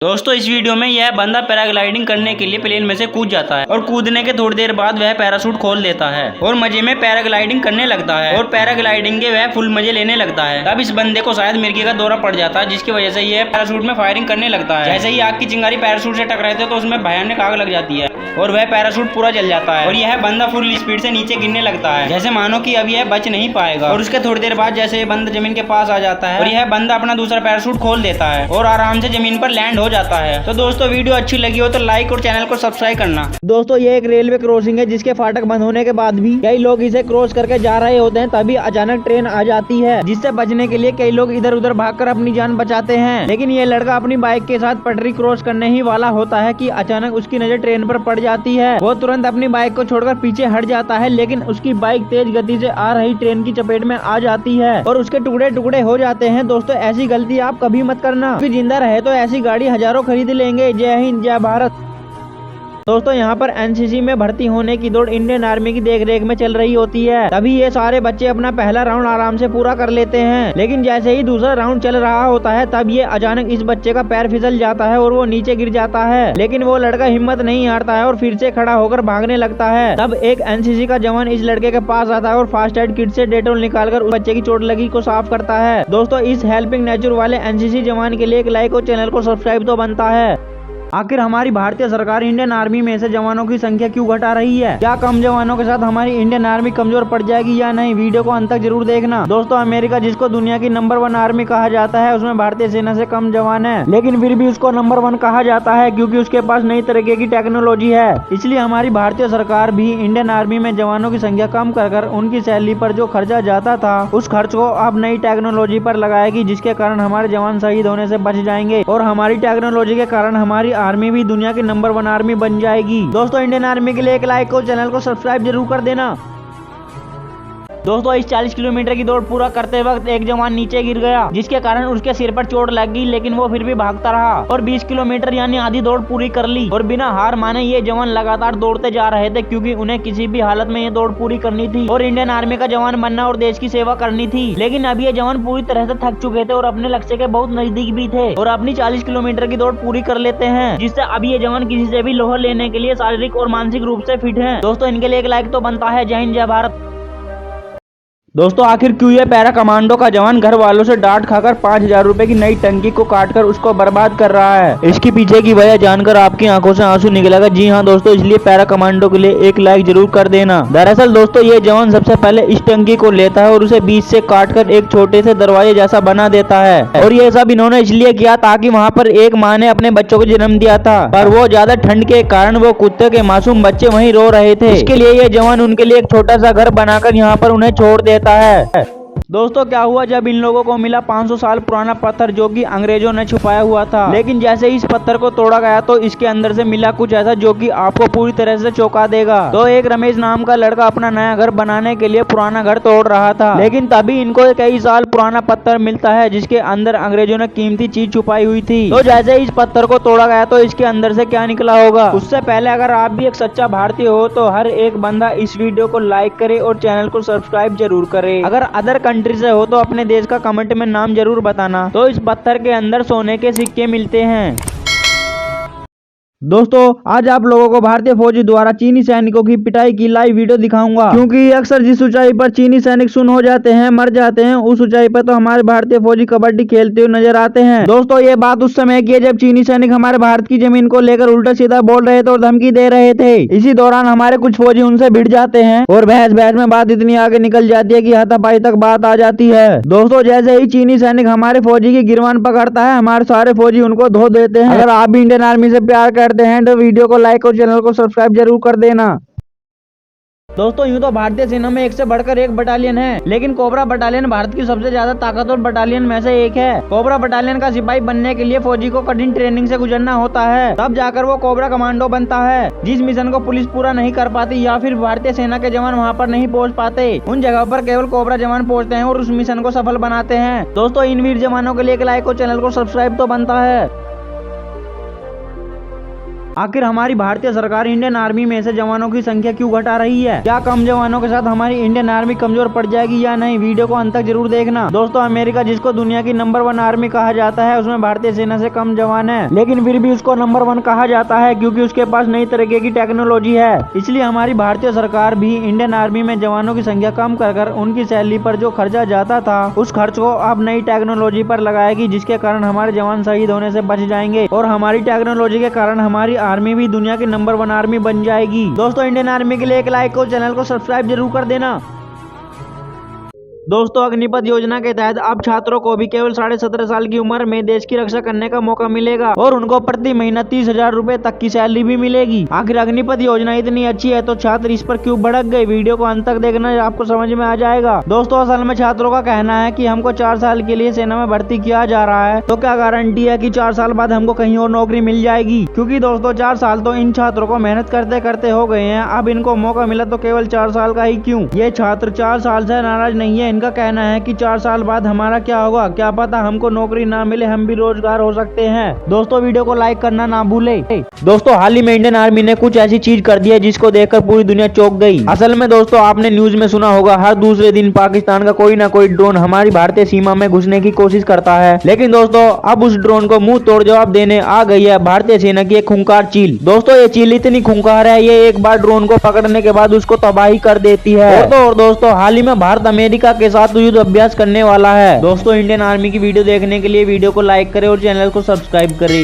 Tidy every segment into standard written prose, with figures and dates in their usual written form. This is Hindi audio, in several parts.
दोस्तों इस वीडियो में यह बंदा पैराग्लाइडिंग करने के लिए प्लेन में से कूद जाता है और कूदने के थोड़ी देर बाद वह पैराशूट खोल देता है और मजे में पैराग्लाइडिंग करने लगता है और पैराग्लाइडिंग के वह फुल मजे लेने लगता है। तब इस बंदे को शायद मिर्गी का दौरा पड़ जाता है, जिसकी वजह से यह पैराशूट में फायरिंग करने लगता है। जैसे ही आग की चिंगारी पैराशूट से टकराते तो उसमें भयानक आग लग जाती है और वह पैराशूट पूरा जल जाता है और यह बंदा फुल स्पीड से नीचे गिरने लगता है, जैसे मानो कि अब यह बच नहीं पाएगा। और उसके थोड़ी देर बाद जैसे ये बंदा जमीन के पास आ जाता है और यह बंदा अपना दूसरा पैराशूट खोल देता है और आराम से जमीन पर लैंड हो जाता है। तो दोस्तों वीडियो अच्छी लगी हो तो लाइक और चैनल को सब्सक्राइब करना। दोस्तों ये एक रेलवे क्रॉसिंग है जिसके फाटक बंद होने के बाद भी कई लोग इसे क्रॉस करके जा रहे होते हैं, तभी अचानक ट्रेन आ जाती है, जिससे बचने के लिए कई लोग इधर उधर भागकर अपनी जान बचाते हैं। लेकिन ये लड़का अपनी बाइक के साथ पटरी क्रॉस करने ही वाला होता है कि अचानक उसकी नजर ट्रेन पर पड़ जाती है। वो तुरंत अपनी बाइक को छोड़कर पीछे हट जाता है, लेकिन उसकी बाइक तेज गति से आ रही ट्रेन की चपेट में आ जाती है और उसके टुकड़े टुकड़े हो जाते हैं। दोस्तों ऐसी गलती आप कभी मत करना, क्योंकि जिंदा रहे तो ऐसी गाड़ी हजारों खरीद लेंगे। जय हिंद जय भारत। दोस्तों यहाँ पर एनसीसी में भर्ती होने की दौड़ इंडियन आर्मी की देखरेख में चल रही होती है, तभी ये सारे बच्चे अपना पहला राउंड आराम से पूरा कर लेते हैं। लेकिन जैसे ही दूसरा राउंड चल रहा होता है तब ये अचानक इस बच्चे का पैर फिसल जाता है और वो नीचे गिर जाता है। लेकिन वो लड़का हिम्मत नहीं हारता है और फिर से खड़ा होकर भागने लगता है। तब एक एनसीसी का जवान इस लड़के के पास आता है और फास्ट एड किट से डेटॉल निकालकर उस बच्चे की चोट लगी को साफ करता है। दोस्तों इस हेल्पिंग नेचर वाले एनसीसी जवान के लिए एक लाइक और चैनल को सब्सक्राइब तो बनता है। आखिर हमारी भारतीय सरकार इंडियन आर्मी में से जवानों की संख्या क्यों घटा रही है? क्या कम जवानों के साथ हमारी इंडियन आर्मी कमजोर पड़ जाएगी या नहीं? वीडियो को अंत तक जरूर देखना। दोस्तों अमेरिका जिसको दुनिया की नंबर 1 आर्मी कहा जाता है, उसमें भारतीय सेना से कम जवान है, लेकिन फिर भी उसको नंबर 1 कहा जाता है क्योंकि उसके पास नई तरीके की टेक्नोलॉजी है। इसलिए हमारी भारतीय सरकार भी इंडियन आर्मी में जवानों की संख्या कम कर उनकी सैलरी पर जो खर्चा जाता था उस खर्च को अब नई टेक्नोलॉजी पर लगाएगी, जिसके कारण हमारे जवान शहीद होने से बच जाएंगे और हमारी टेक्नोलॉजी के कारण हमारी आर्मी भी दुनिया की नंबर 1 आर्मी बन जाएगी। दोस्तों इंडियन आर्मी के लिए एक लाइक और चैनल को सब्सक्राइब जरूर कर देना। दोस्तों इस 40 किलोमीटर की दौड़ पूरा करते वक्त एक जवान नीचे गिर गया, जिसके कारण उसके सिर पर चोट लग गई, लेकिन वो फिर भी भागता रहा और 20 किलोमीटर यानी आधी दौड़ पूरी कर ली। और बिना हार माने ये जवान लगातार दौड़ते जा रहे थे, क्योंकि उन्हें किसी भी हालत में ये दौड़ पूरी करनी थी और इंडियन आर्मी का जवान बनना और देश की सेवा करनी थी। लेकिन अब ये जवान पूरी तरह से थक चुके थे और अपने लक्ष्य के बहुत नजदीक भी थे और अपनी 40 किलोमीटर की दौड़ पूरी कर लेते हैं, जिससे अब ये जवान किसी से भी लोहा लेने के लिए शारीरिक और मानसिक रूप से फिट है। दोस्तों इनके लिए एक लाइक तो बनता है। जय हिंद जय भारत। दोस्तों आखिर क्यों ये पैरा कमांडो का जवान घर वालों से डांट खाकर 5000 रुपए की नई टंकी को काटकर उसको बर्बाद कर रहा है? इसके पीछे की वजह जानकर आपकी आंखों से आंसू निकलेगा। जी हाँ दोस्तों, इसलिए पैरा कमांडो के लिए एक लाइक जरूर कर देना। दरअसल दोस्तों ये जवान सबसे पहले इस टंकी को लेता है और उसे बीच से काटकर एक छोटे से दरवाजे जैसा बना देता है, और ये सब इन्होंने इसलिए किया ताकि वहाँ पर एक माँ ने अपने बच्चों को जन्म दिया था, पर वो ज्यादा ठंड के कारण वो कुत्ते के मासूम बच्चे वहीं रो रहे थे। इसके लिए ये जवान उनके लिए एक छोटा सा घर बनाकर यहाँ पर उन्हें छोड़ देता है। दोस्तों क्या हुआ जब इन लोगों को मिला 500 साल पुराना पत्थर, जो कि अंग्रेजों ने छुपाया हुआ था। लेकिन जैसे ही इस पत्थर को तोड़ा गया तो इसके अंदर से मिला कुछ ऐसा जो कि आपको पूरी तरह से चौंका देगा। तो एक रमेश नाम का लड़का अपना नया घर बनाने के लिए पुराना घर तोड़ रहा था, लेकिन तभी इनको कई साल पुराना पत्थर मिलता है जिसके अंदर अंग्रेजों ने कीमती चीज छुपाई हुई थी। तो जैसे ही इस पत्थर को तोड़ा गया तो इसके अंदर से क्या निकला होगा? उससे पहले अगर आप भी एक सच्चा भारतीय हो तो हर एक बंदा इस वीडियो को लाइक करे और चैनल को सब्सक्राइब जरूर करे। अगर अदर कंट्री से हो तो अपने देश का कमेंट में नाम जरूर बताना। तो इस पत्थर के अंदर सोने के सिक्के मिलते हैं। दोस्तों आज आप लोगों को भारतीय फौजी द्वारा चीनी सैनिकों की पिटाई की लाइव वीडियो दिखाऊंगा, क्योंकि अक्सर जिस ऊंचाई पर चीनी सैनिक सुन्न हो जाते हैं, मर जाते हैं, उस ऊंचाई पर तो हमारे भारतीय फौजी कबड्डी खेलते हुए नजर आते हैं। दोस्तों ये बात उस समय की है जब चीनी सैनिक हमारे भारत की जमीन को लेकर उल्टा सीधा बोल रहे थे और धमकी दे रहे थे। इसी दौरान हमारे कुछ फौजी उनसे भिड़ जाते हैं और बहस बहस में बात इतनी आगे निकल जाती है कि हाथापाई तक बात आ जाती है। दोस्तों जैसे ही चीनी सैनिक हमारे फौजी की गिरवान पकड़ता है, हमारे सारे फौजी उनको धो देते हैं। अगर आप भी इंडियन आर्मी से प्यार करते हैं तो वीडियो को लाइक और चैनल को सब्सक्राइब जरूर कर देना। दोस्तों यूं तो भारतीय सेना में एक से बढ़कर एक बटालियन है, लेकिन कोबरा बटालियन भारत की सबसे ज्यादा ताकतवर बटालियन में से एक है। कोबरा बटालियन का सिपाही बनने के लिए फौजी को कठिन ट्रेनिंग से गुजरना होता है, तब जाकर वो कोबरा कमांडो बनता है। जिस मिशन को पुलिस पूरा नहीं कर पाती या फिर भारतीय सेना के जवान वहाँ पर नहीं पहुँच पाते, उन जगह पर केवल कोबरा जवान पहुँचते हैं और उस मिशन को सफल बनाते हैं। दोस्तों इन वीर जवानों के लिए एक लाइक और चैनल को सब्सक्राइब तो बनता है। आखिर हमारी भारतीय सरकार इंडियन आर्मी में से जवानों की संख्या क्यों घटा रही है? क्या कम जवानों के साथ हमारी इंडियन आर्मी कमजोर पड़ जाएगी या नहीं? वीडियो को अंत तक जरूर देखना। दोस्तों, अमेरिका जिसको दुनिया की नंबर 1 आर्मी कहा जाता है, उसमें भारतीय सेना से कम जवान है, लेकिन फिर भी उसको नंबर 1 कहा जाता है क्योंकि उसके पास नई तरीके की टेक्नोलॉजी है। इसलिए हमारी भारतीय सरकार भी इंडियन आर्मी में जवानों की संख्या कम कर उनकी सैलरी पर जो खर्चा जाता था, उस खर्च को अब नई टेक्नोलॉजी पर लगाएगी, जिसके कारण हमारे जवान शहीद होने से बच जाएंगे और हमारी टेक्नोलॉजी के कारण हमारी आर्मी भी दुनिया की नंबर 1 आर्मी बन जाएगी। दोस्तों, इंडियन आर्मी के लिए एक लाइक और चैनल को सब्सक्राइब जरूर कर देना। दोस्तों, अग्निपथ योजना के तहत अब छात्रों को भी केवल 17.5 साल की उम्र में देश की रक्षा करने का मौका मिलेगा और उनको प्रति महीना 30,000 रुपए तक की सैलरी भी मिलेगी। आखिर अग्निपथ योजना इतनी अच्छी है तो छात्र इस पर क्यों भड़क गए? वीडियो को अंत तक देखना, आपको समझ में आ जाएगा। दोस्तों, असल में छात्रों का कहना है कि हमको 4 साल के लिए सेना में भर्ती किया जा रहा है, तो क्या गारंटी है कि 4 साल बाद हमको कहीं और नौकरी मिल जाएगी? क्योंकि दोस्तों, 4 साल तो इन छात्रों को मेहनत करते करते हो गए हैं, अब इनको मौका मिला तो केवल 4 साल का ही क्यों? ये छात्र 4 साल से नाराज नहीं है। इनका कहना है कि 4 साल बाद हमारा क्या होगा, क्या पता हमको नौकरी ना मिले, हम भी रोजगार हो सकते हैं। दोस्तों, वीडियो को लाइक करना ना भूले। दोस्तों, हाल ही में इंडियन आर्मी ने कुछ ऐसी चीज कर दी है जिसको देखकर पूरी दुनिया चौंक गई। असल में दोस्तों, आपने न्यूज में सुना होगा, हर दूसरे दिन पाकिस्तान का कोई ना कोई ड्रोन हमारी भारतीय सीमा में घुसने की कोशिश करता है। लेकिन दोस्तों, अब उस ड्रोन को मुंह तोड़ जवाब देने आ गई है भारतीय सेना की एक खूंखार चील। दोस्तों, ये चील इतनी खूंखार है, ये एक बार ड्रोन को पकड़ने के बाद उसको तबाही कर देती है। और दोस्तों, हाल ही में भारत अमेरिका के साथ युद्ध अभ्यास करने वाला है। दोस्तों, इंडियन आर्मी की वीडियो देखने के लिए वीडियो को लाइक करें और चैनल को सब्सक्राइब करें।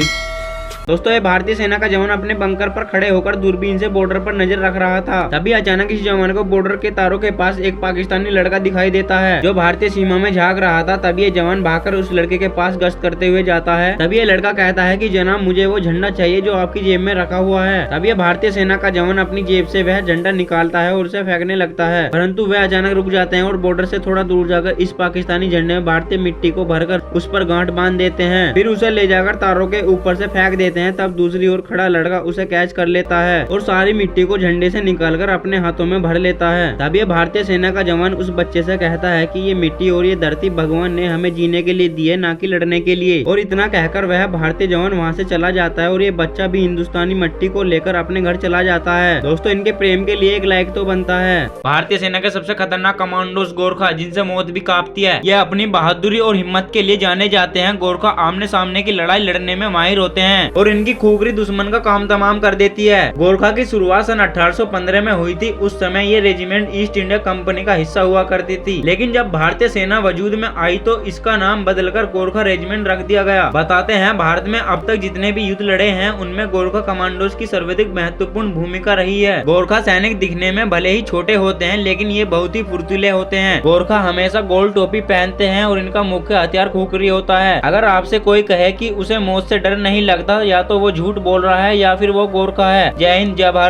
दोस्तों, ये भारतीय सेना का जवान अपने बंकर पर खड़े होकर दूरबीन से बॉर्डर पर नजर रख रहा था। तभी अचानक इस जवान को बॉर्डर के तारों के पास एक पाकिस्तानी लड़का दिखाई देता है जो भारतीय सीमा में झांक रहा था। तभी ये जवान भागकर उस लड़के के पास गश्त करते हुए जाता है। तभी ये लड़का कहता है कि जनाब, मुझे वो झंडा चाहिए जो आपकी जेब में रखा हुआ है। तभी भारतीय सेना का जवान अपनी जेब से वह झंडा निकालता है और उसे फेंकने लगता है, परंतु वह अचानक रुक जाते हैं और बॉर्डर से थोड़ा दूर जाकर इस पाकिस्तानी झंडे में भारतीय मिट्टी को भरकर उस पर गांठ बांध देते हैं। फिर उसे ले जाकर तारों के ऊपर से फेंक देते हैं। तब दूसरी खड़ा लड़का उसे कैच कर लेता है और सारी मिट्टी को झंडे से निकालकर अपने हाथों में भर लेता है। तब ये भारतीय सेना का जवान उस बच्चे से कहता है कि ये मिट्टी और ये धरती भगवान ने हमें जीने के लिए दी है, ना कि लड़ने के लिए। और इतना कहकर वह भारतीय जवान वहाँ से चला जाता है और ये बच्चा भी हिंदुस्तानी मिट्टी को लेकर अपने घर चला जाता है। दोस्तों, इनके प्रेम के लिए एक लाइक तो बनता है। भारतीय सेना के सबसे खतरनाक कमांडोज गोरखा, जिनसे मौत भी कांपती है, यह अपनी बहादुरी और हिम्मत के लिए जाने जाते हैं। गोरखा आमने सामने की लड़ाई लड़ने में माहिर होते हैं और इनकी खूबरी दुश्मन का काम तमाम कर देती है। गोरखा की शुरुआत सन 1815 में हुई थी। उस समय ये रेजिमेंट ईस्ट इंडिया कंपनी का हिस्सा हुआ करती थी, लेकिन जब भारतीय सेना वजूद में आई तो इसका नाम बदलकर गोरखा रेजिमेंट रख दिया गया। बताते हैं, भारत में अब तक जितने भी युद्ध लड़े हैं उनमें गोरखा कमांडोज की सर्वाधिक महत्वपूर्ण भूमिका रही है। गोरखा सैनिक दिखने में भले ही छोटे होते हैं, लेकिन ये बहुत ही फुर्तीले होते हैं। गोरखा हमेशा गोल टोपी पहनते हैं और इनका मुख्य हथियार खुखरी होता है। अगर आपसे कोई कहे कि उसे मौत से डर नहीं लगता, या तो वो झूठ बोल रहा है या फिर वो गोरखा है। जय हिंद, जय भारत।